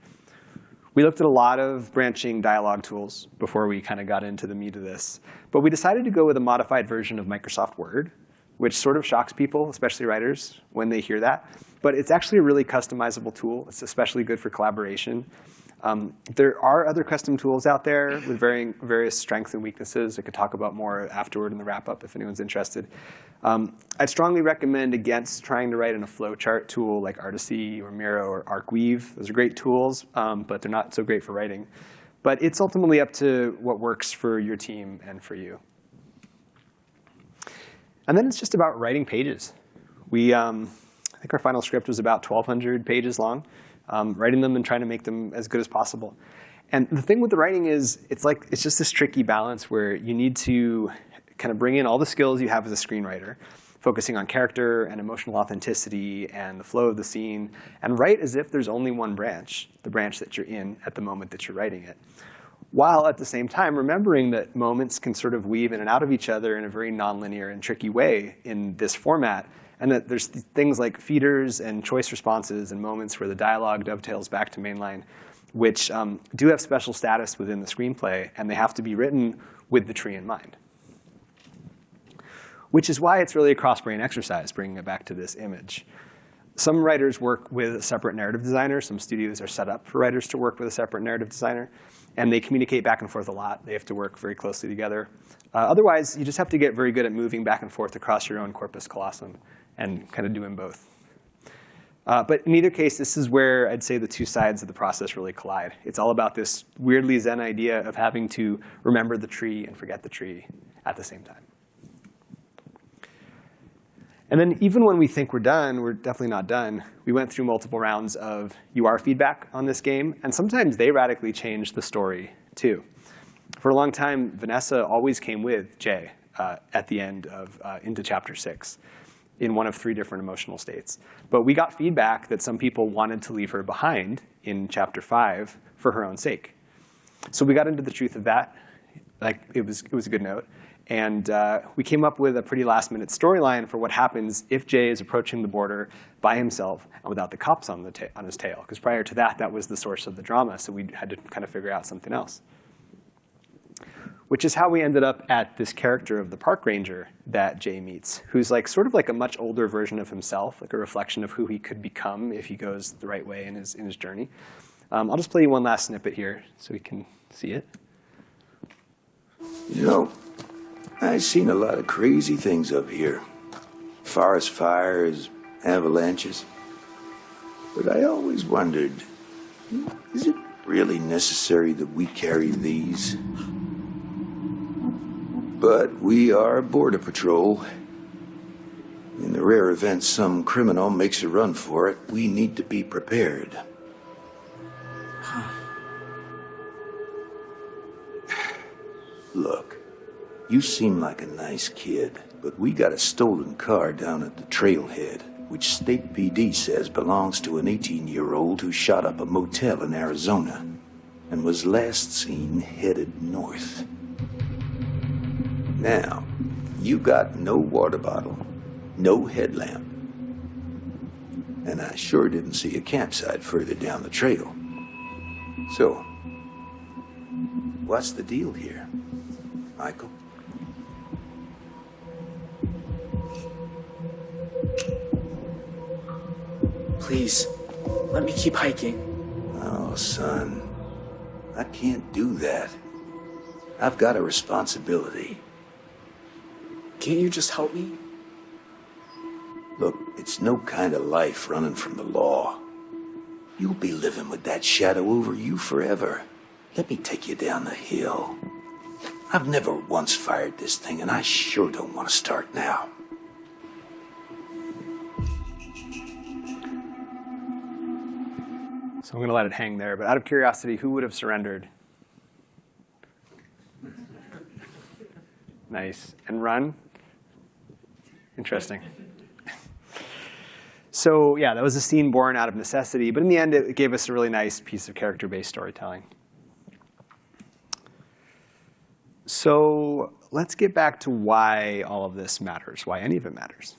We looked at a lot of branching dialogue tools before we kind of got into the meat of this. But we decided to go with a modified version of Microsoft Word, which sort of shocks people, especially writers, when they hear that. But it's actually a really customizable tool. It's especially good for collaboration. There are other custom tools out there with various strengths and weaknesses. I could talk about more afterward in the wrap-up if anyone's interested. I'd strongly recommend against trying to write in a flowchart tool like Artisy or Miro or Arcweave. Those are great tools, but they're not so great for writing. But it's ultimately up to what works for your team and for you. And then it's just about writing pages. I think our final script was about 1,200 pages long. Writing them and trying to make them as good as possible. And the thing with the writing is it's just this tricky balance where you need to kind of bring in all the skills you have as a screenwriter, focusing on character and emotional authenticity and the flow of the scene, and write as if there's only one branch, the branch that you're in at the moment that you're writing it. While at the same time remembering that moments can sort of weave in and out of each other in a very nonlinear and tricky way in this format, and that there's things like feeders and choice responses and moments where the dialogue dovetails back to mainline, which do have special status within the screenplay, and they have to be written with the tree in mind. which is why it's really a cross-brain exercise, bringing it back to this image. Some writers work with a separate narrative designer. Some studios are set up for writers to work with a separate narrative designer. And they communicate back and forth a lot. They have to work very closely together. Otherwise, you just have to get very good at moving back and forth across your own corpus callosum and kind of doing both. But in either case, this is where I'd say the two sides of the process really collide. It's all about this weirdly Zen idea of having to remember the tree and forget the tree at the same time. And then even when we think we're done, we're definitely not done. We went through multiple rounds of UR feedback on this game. And sometimes they radically changed the story, too. For a long time, Vanessa always came with Jay at the end of into Chapter 6 in one of 3 different emotional states. But we got feedback that some people wanted to leave her behind in Chapter 5 for her own sake. So we got into the truth of that. Like, it was a good note. And we came up with a pretty last-minute storyline for what happens if Jay is approaching the border by himself and without the cops on his tail. Because prior to that, that was the source of the drama. So we had to kind of figure out something else. Which is how we ended up at this character of the park ranger that Jay meets, who's like sort of like a much older version of himself, like a reflection of who he could become if he goes the right way in his journey. I'll just play you one last snippet here so we can see it. You know, I've seen a lot of crazy things up here. Forest fires, avalanches. But I always wondered, is it really necessary that we carry these? But we are Border Patrol. In the rare event some criminal makes a run for it, we need to be prepared. Look. You seem like a nice kid, but we got a stolen car down at the trailhead, which State PD says belongs to an 18-year-old who shot up a motel in Arizona and was last seen headed north. Now, you got no water bottle, no headlamp, and I sure didn't see a campsite further down the trail. So, what's the deal here, Michael? Please, let me keep hiking. Oh, son, I can't do that. I've got a responsibility. Can't you just help me? Look, it's no kind of life running from the law. You'll be living with that shadow over you forever. Let me take you down the hill. I've never once fired this thing, and I sure don't want to start now. So I'm going to let it hang there. But out of curiosity, who would have surrendered? Nice. And run? Interesting. So yeah, that was a scene born out of necessity. But in the end, it gave us a really nice piece of character-based storytelling. So let's get back to why all of this matters, why any of it matters.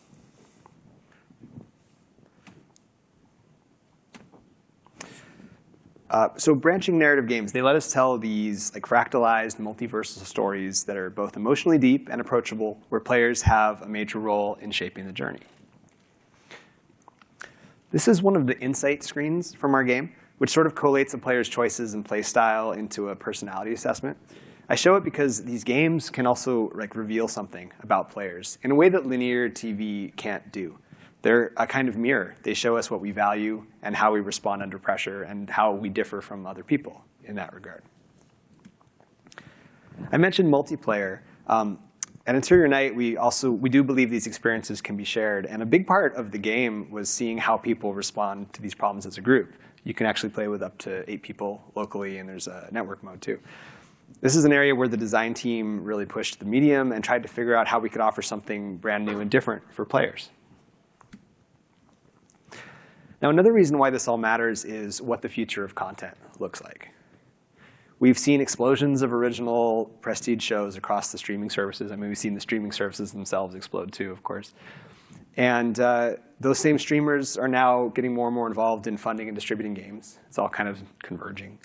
So branching narrative games, they let us tell these like fractalized, multiversal stories that are both emotionally deep and approachable, where players have a major role in shaping the journey. This is one of the insight screens from our game, which sort of collates a player's choices and play style into a personality assessment. I show it because these games can also like reveal something about players in a way that linear TV can't do. They're a kind of mirror. They show us what we value and how we respond under pressure and how we differ from other people in that regard. I mentioned multiplayer. At Interior Night, we do believe these experiences can be shared. And a big part of the game was seeing how people respond to these problems as a group. You can actually play with up to 8 people locally, and there's a network mode too. This is an area where the design team really pushed the medium and tried to figure out how we could offer something brand new and different for players. Now, another reason why this all matters is what the future of content looks like. We've seen explosions of original prestige shows across the streaming services. I mean, we've seen the streaming services themselves explode too, of course. And those same streamers are now getting more and more involved in funding and distributing games. It's all kind of converging.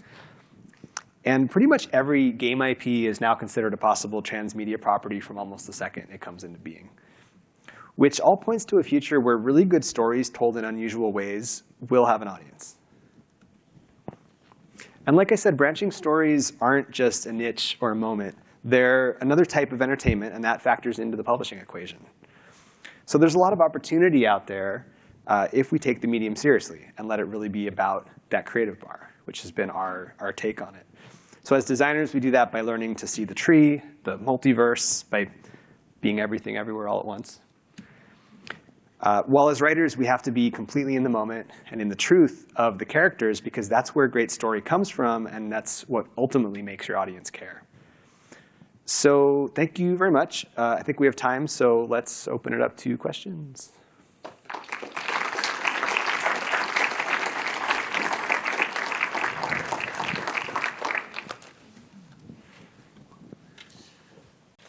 And pretty much every game IP is now considered a possible transmedia property from almost the second it comes into being. which all points to a future where really good stories told in unusual ways will have an audience. And like I said, branching stories aren't just a niche or a moment. They're another type of entertainment, and that factors into the publishing equation. So there's a lot of opportunity out there if we take the medium seriously and let it really be about that creative bar, which has been our take on it. So as designers, we do that by learning to see the tree, the multiverse, by being everything everywhere all at once. While as writers, we have to be completely in the moment and in the truth of the characters, because that's where great story comes from, and that's what ultimately makes your audience care. So thank you very much. I think we have time, so let's open it up to questions.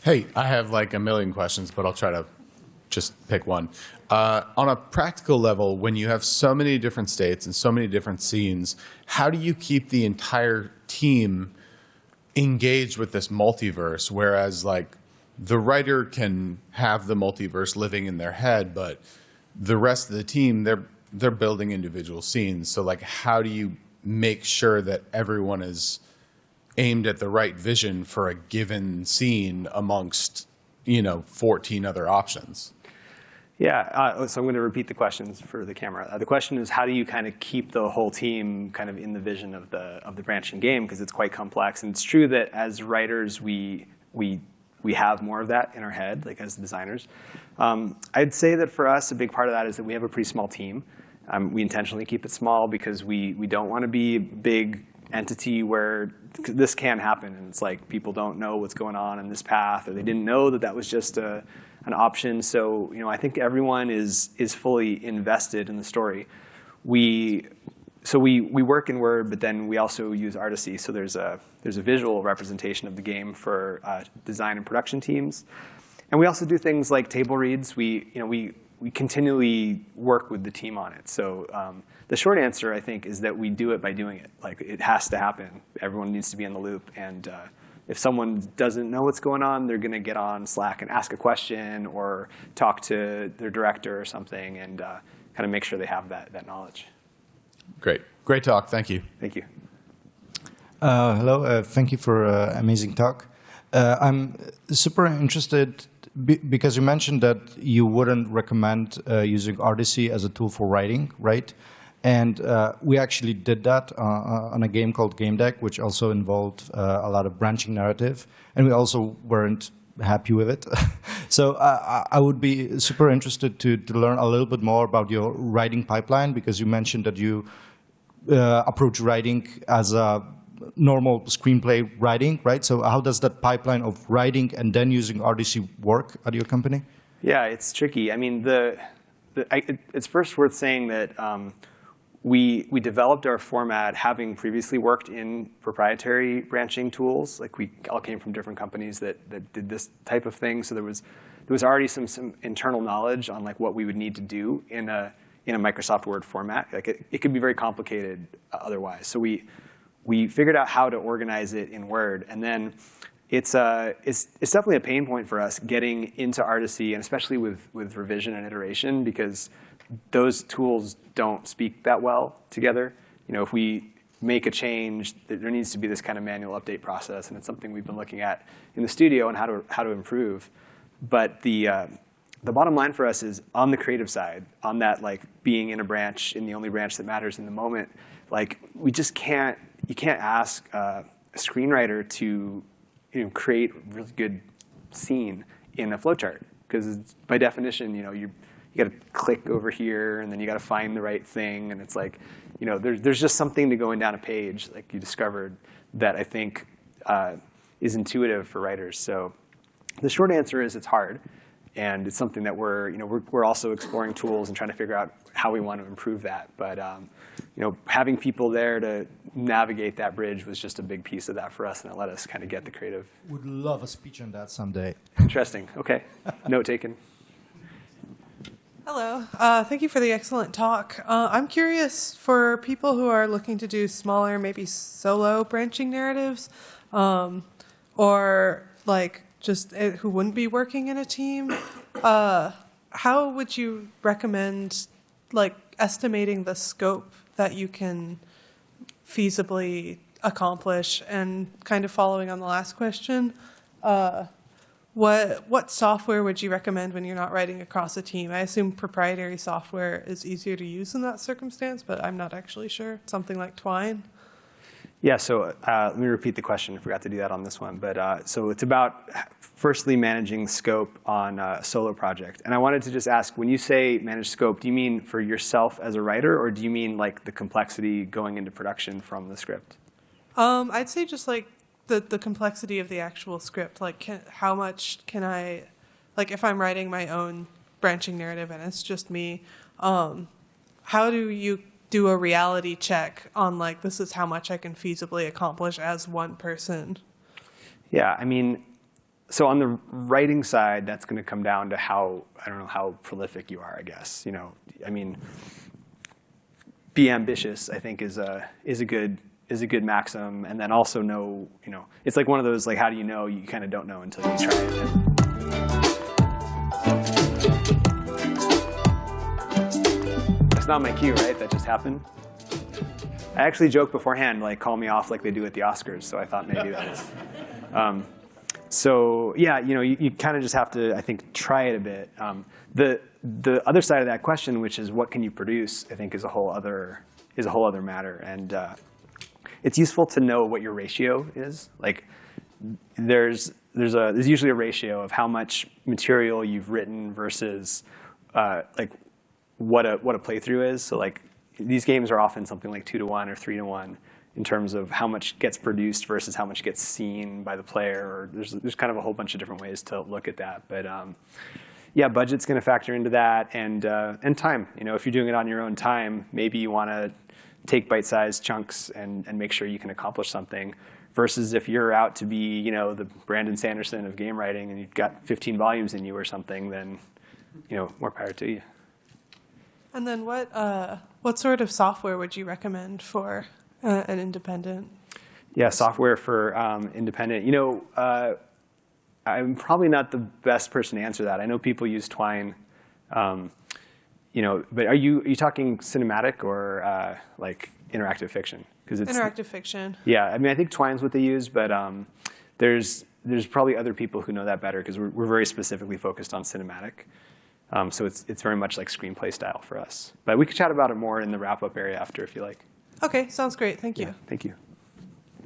Hey, I have like a million questions, but I'll try to just pick one. On a practical level, when you have so many different states and so many different scenes, how do you keep the entire team engaged with this multiverse? Whereas like the writer can have the multiverse living in their head, but the rest of the team, they're building individual scenes. So like, how do you make sure that everyone is aimed at the right vision for a given scene amongst, 14 other options? Yeah, so I'm going to repeat the questions for the camera. The question is, how do you kind of keep the whole team kind of in the vision of the branching game? Because it's quite complex. And it's true that as writers, we have more of that in our head, like as designers. I'd say that for us, a big part of that is that we have a pretty small team. We intentionally keep it small because we don't want to be a big entity where this can happen. And it's like people don't know what's going on in this path, or they didn't know that was just an option. So I think everyone is fully invested in the story. We work in Word, but then we also use Artisy. So there's a visual representation of the game for design and production teams, and we also do things like table reads. We continually work with the team on it. So the short answer, I think, is that we do it by doing it. Like it has to happen. Everyone needs to be in the loop, and if someone doesn't know what's going on, they're going to get on Slack and ask a question or talk to their director or something, and kind of make sure they have that knowledge. Great talk. Thank you. Thank you. Hello. Thank you for an amazing talk. I'm super interested because you mentioned that you wouldn't recommend using Artisy as a tool for writing, right? And we actually did that on a game called Game Deck, which also involved a lot of branching narrative. And we also weren't happy with it. So I would be super interested to learn a little bit more about your writing pipeline, because you mentioned that you approach writing as a normal screenplay writing, right? So how does that pipeline of writing and then using Artisy work at your company? Yeah, it's tricky. I mean, it's first worth saying that we developed our format having previously worked in proprietary branching tools. Like we all came from different companies that did this type of thing. So there was already some internal knowledge on like what we would need to do in a Microsoft Word format. Like it could be very complicated otherwise. So we figured out how to organize it in Word, and then it's definitely a pain point for us getting into Artisy, and especially with revision and iteration, because those tools don't speak that well together. If we make a change, there needs to be this kind of manual update process, and it's something we've been looking at in the studio and how to improve. But the bottom line for us is on the creative side, on that like being in a branch, in the only branch that matters in the moment. Like we just can't. You can't ask a screenwriter to create a really good scene in a flowchart, because by definition, you got to click over here, and then you got to find the right thing, and it's like, there's just something to going down a page, like you discovered, that I think is intuitive for writers. So the short answer is it's hard, and it's something that we're also exploring tools and trying to figure out how we want to improve that. But having people there to navigate that bridge was just a big piece of that for us, and it let us kind of get the creative. Would love a speech on that someday. Interesting. OK. Note taken. Hello. Thank you for the excellent talk. I'm curious, for people who are looking to do smaller, maybe solo branching narratives, or like just who wouldn't be working in a team, how would you recommend, like, estimating the scope that you can feasibly accomplish? And kind of following on the last question, what software would you recommend when you're not writing across a team? I assume proprietary software is easier to use in that circumstance, but I'm not actually sure. Something like Twine? Yeah, so let me repeat the question. I forgot to do that on this one. But so it's about, firstly, managing scope on a solo project. And I wanted to just ask, when you say manage scope, do you mean for yourself as a writer, or do you mean like the complexity going into production from the script? I'd say just like the complexity of the actual script. Like, how much can I, like, if I'm writing my own branching narrative and it's just me, how do you do a reality check on, like, this is how much I can feasibly accomplish as one person? Yeah, I mean, so on the writing side, that's going to come down to how, I don't know, how prolific you are, I guess. You know, I mean, be ambitious, I think, is a good maxim, and then also know, you know, it's like one of those, like, how do you know? You kind of don't know until you try it. That's not my cue, right? That just happened. I actually joked beforehand, like, call me off like they do at the Oscars, so I thought maybe that's. So yeah, you know, you kind of just have to, I think, try it a bit. The other side of that question, which is what can you produce, I think is a whole other matter, and it's useful to know what your ratio is. Like, there's usually a ratio of how much material you've written versus like what a playthrough is. So like these games are often something like 2-to-1 or 3-to-1 in terms of how much gets produced versus how much gets seen by the player. Or there's kind of a whole bunch of different ways to look at that. But yeah, budget's going to factor into that, and time. You know, if you're doing it on your own time, maybe you want to take bite-sized chunks and make sure you can accomplish something. Versus if you're out to be, you know, the Brandon Sanderson of game writing and you've got 15 volumes in you or something, then, you know, more power to you. And then what sort of software would you recommend for an independent? Yeah, software for independent. You know, I'm probably not the best person to answer that. I know people use Twine, you know, but are you talking cinematic or like interactive fiction? Because it's interactive fiction. Yeah, I mean, I think Twine's what they use, but there's probably other people who know that better because we're very specifically focused on cinematic. So it's very much like screenplay style for us. But we could chat about it more in the wrap-up area after if you like. Okay, sounds great. Thank you. Yeah, thank you.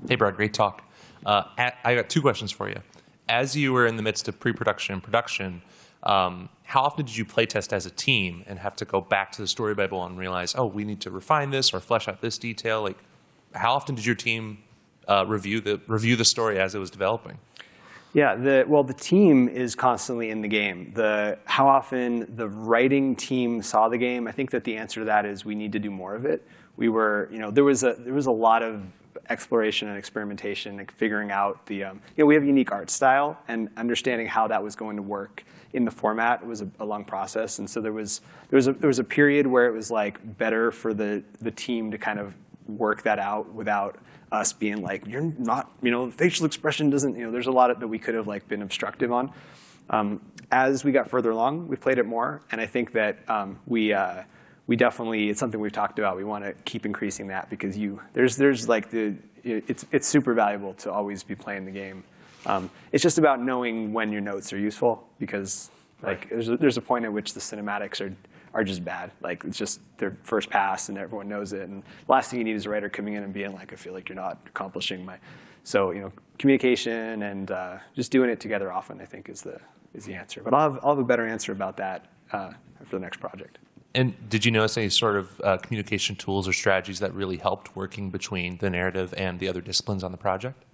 Hey, Brad, great talk. I got two questions for you. As you were in the midst of pre-production and production, how often did you play test as a team and have to go back to the story Bible and realize, oh, we need to refine this or flesh out this detail? Like, how often did your team review the story as it was developing? Yeah, well, the team is constantly in the game. How often the writing team saw the game, I think that the answer to that is we need to do more of it. We were, you know, there was a lot of exploration and experimentation, like figuring out the, you know, we have a unique art style, and understanding how that was going to work in the format was a long process. And so there was a period where it was like better for the team to kind of work that out without us being like, you're not, you know, facial expression doesn't, you know, there's a lot that we could have like been obstructive on. As we got further along, we played it more, and I think that we definitely, it's something we've talked about. We want to keep increasing that because there's like it's super valuable to always be playing the game. It's just about knowing when your notes are useful because like there's a point at which the cinematics are just bad. Like it's just their first pass and everyone knows it. And the last thing you need is a writer coming in and being like, I feel like you're not accomplishing my. So you know, communication and just doing it together often, I think, is the answer. But I'll have a better answer about that for the next project. And did you notice any sort of communication tools or strategies that really helped working between the narrative and the other disciplines on the project?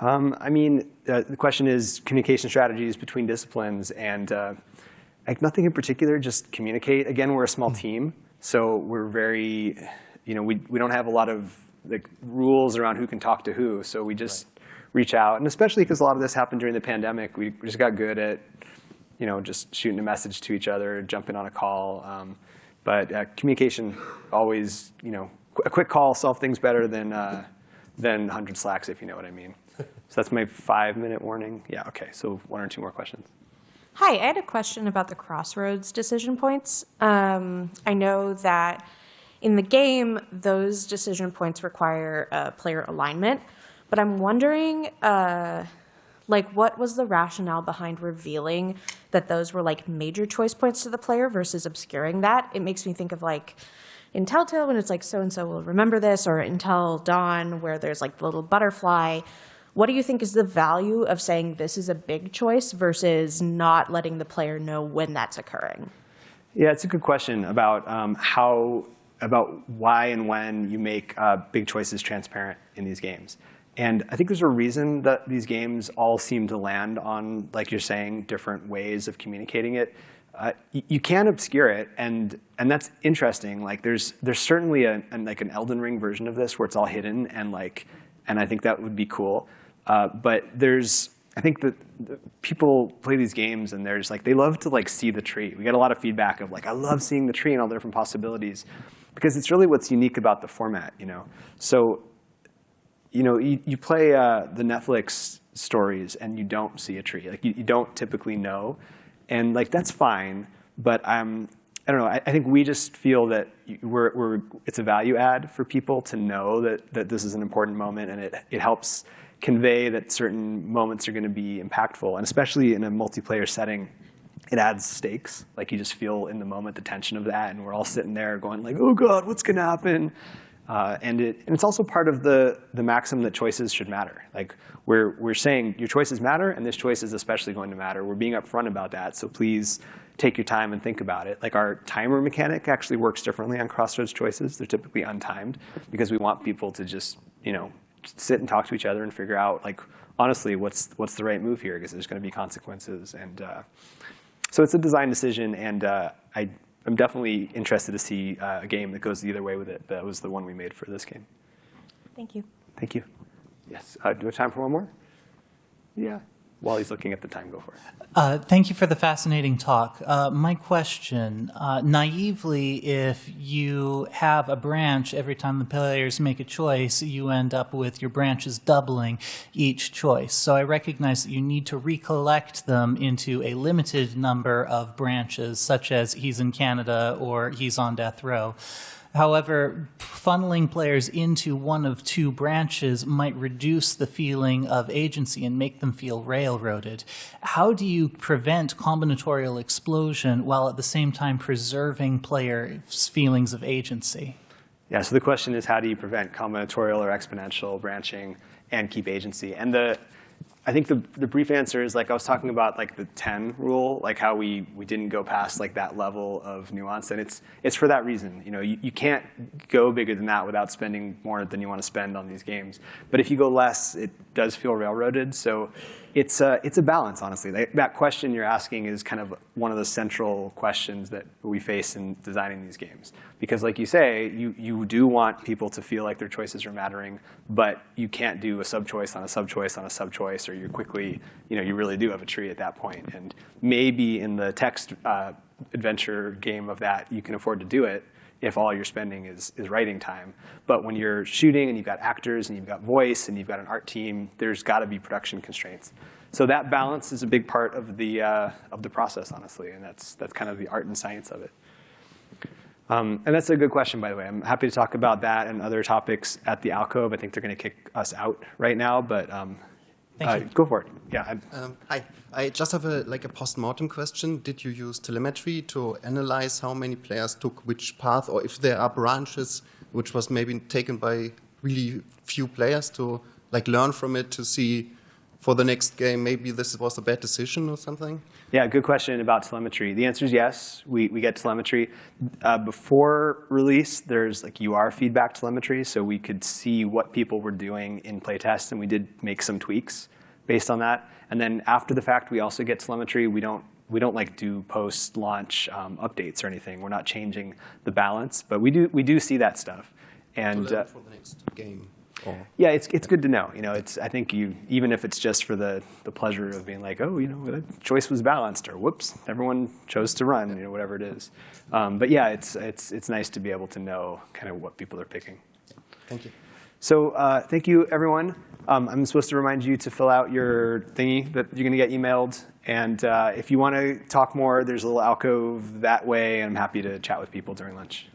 I mean, the question is communication strategies between disciplines, and like nothing in particular, just communicate. Again, we're a small team, so we're very, you know, we don't have a lot of like rules around who can talk to who, so we just reach out. And especially because a lot of this happened during the pandemic, we just got good at, you know, just shooting a message to each other, jumping on a call. But communication always, you know, a quick call solve things better than 100 Slacks, if you know what I mean. So that's my 5-minute warning. Yeah, okay, so 1 or 2 more questions. Hi, I had a question about the crossroads decision points. I know that in the game, those decision points require player alignment, but I'm wondering, what was the rationale behind revealing that those were like major choice points to the player versus obscuring that? It makes me think of like in Telltale when it's like so-and-so will remember this, or Until Dawn where there's like the little butterfly. What do you think is the value of saying this is a big choice versus not letting the player know when that's occurring? Yeah, it's a good question about about why and when you make big choices transparent in these games. And I think there's a reason that these games all seem to land on, like you're saying, different ways of communicating it. You can obscure it, and that's interesting. Like there's certainly like an Elden Ring version of this where it's all hidden, and I think that would be cool. But I think that people play these games and they love to see the tree. We get a lot of feedback of I love seeing the tree and all the different possibilities, because it's really what's unique about the format, So, you play the Netflix stories and you don't see a tree. You don't typically know, and that's fine. But I don't know. I think we just feel that it's a value add for people to know that this is an important moment, and it helps convey that certain moments are going to be impactful, and especially in a multiplayer setting, it adds stakes. You just feel in the moment the tension of that, and we're all sitting there going oh God, what's going to happen? And it's also part of the maxim that choices should matter. We're saying your choices matter, and this choice is especially going to matter. We're being upfront about that, so please take your time and think about it. Our timer mechanic actually works differently on Crossroads choices. They're typically untimed because we want people to just sit and talk to each other and figure out honestly what's the right move here, because there's going to be consequences. And so it's a design decision, and I'm definitely interested to see a game that goes the other way with it. That was the one we made for this game. Thank you. Thank you. Yes. Do we have time for one more? Yeah. While he's looking at the time, go for it. Thank you for the fascinating talk. My question, naively, if you have a branch, every time the players make a choice, you end up with your branches doubling each choice. So I recognize that you need to recollect them into a limited number of branches, such as he's in Canada or he's on death row. However, funneling players into one of two branches might reduce the feeling of agency and make them feel railroaded. How do you prevent combinatorial explosion while at the same time preserving players' feelings of agency? Yeah, so the question is, how do you prevent combinatorial or exponential branching and keep agency? And I think the brief answer is I was talking about the 10 rule, how we didn't go past that level of nuance, and it's for that reason. You can't go bigger than that without spending more than you want to spend on these games. But if you go less, it does feel railroaded. So it's a balance, honestly. That question you're asking is kind of one of the central questions that we face in designing these games. Because like you say, you do want people to feel like their choices are mattering, but you can't do a sub-choice on a sub-choice on a sub-choice, or you're quickly, you really do have a tree at that point. And maybe in the text adventure game of that, you can afford to do it if all you're spending is writing time. But when you're shooting and you've got actors and you've got voice and you've got an art team, there's got to be production constraints. So that balance is a big part of the process, honestly, and that's kind of the art and science of it. And that's a good question, by the way. I'm happy to talk about that and other topics at the alcove. I think they're going to kick us out right now, but go for it. Yeah. Hi. I just have a post-mortem question. Did you use telemetry to analyze how many players took which path, or if there are branches which was maybe taken by really few players to learn from it to see for the next game maybe this was a bad decision or something? Yeah, good question about telemetry. The answer is yes. We get telemetry. Before release, there's UR feedback telemetry, so we could see what people were doing in playtest, and we did make some tweaks based on that. And then after the fact, we also get telemetry. We don't do post-launch updates or anything. We're not changing the balance, but we do see that stuff. And for the next game. Yeah, it's good to know. I think even if it's just for the pleasure of being the choice was balanced, or whoops, everyone chose to run, whatever it is. But yeah, it's nice to be able to know kind of what people are picking. Thank you. So thank you, everyone. I'm supposed to remind you to fill out your thingy that you're going to get emailed. And if you want to talk more, there's a little alcove that way. And I'm happy to chat with people during lunch.